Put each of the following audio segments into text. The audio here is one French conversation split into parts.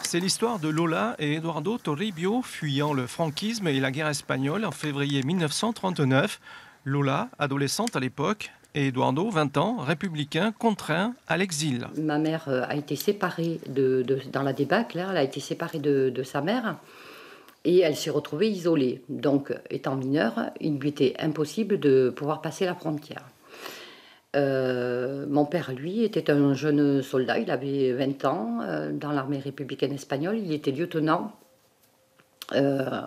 C'est l'histoire de Lola et Eduardo Toribio fuyant le franquisme et la guerre espagnole en février 1939. Lola, adolescente à l'époque, et Eduardo, 20 ans, républicain, contraint à l'exil. Ma mère a été séparée dans la débâcle, hein, elle a été séparée de sa mère et elle s'est retrouvée isolée. Donc, étant mineure, il lui était impossible de pouvoir passer la frontière. Mon père, lui, était un jeune soldat, il avait 20 ans, dans l'armée républicaine espagnole, il était lieutenant. Euh,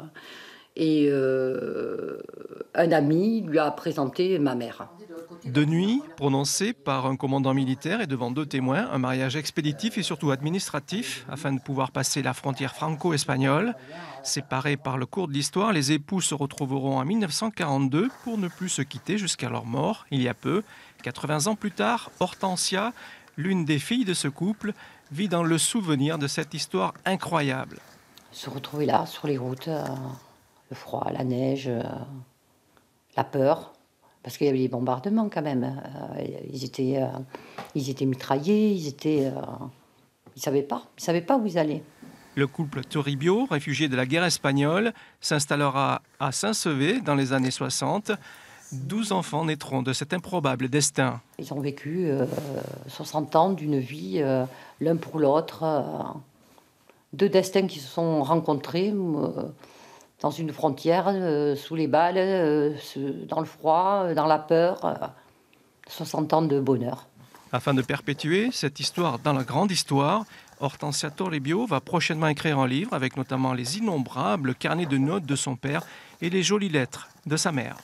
un ami lui a présenté ma mère. De nuit, prononcé par un commandant militaire et devant 2 témoins, un mariage expéditif et surtout administratif afin de pouvoir passer la frontière franco-espagnole. Séparés par le cours de l'histoire, les époux se retrouveront en 1942 pour ne plus se quitter jusqu'à leur mort, il y a peu. 80 ans plus tard, Hortensia, l'une des filles de ce couple, vit dans le souvenir de cette histoire incroyable. Se retrouver là, sur les routes, le froid, la neige, la peur, parce qu'il y avait des bombardements quand même. Ils étaient mitraillés, ils savaient pas où ils allaient. Le couple Toribio, réfugié de la guerre espagnole, s'installera à Saint-Sevé dans les années 60. 12 enfants naîtront de cet improbable destin. Ils ont vécu 60 ans d'une vie l'un pour l'autre. 2 destins qui se sont rencontrés dans une frontière, sous les balles, dans le froid, dans la peur. 60 ans de bonheur. Afin de perpétuer cette histoire dans la grande histoire, Hortensia Toribio va prochainement écrire un livre avec notamment les innombrables carnets de notes de son père et les jolies lettres de sa mère.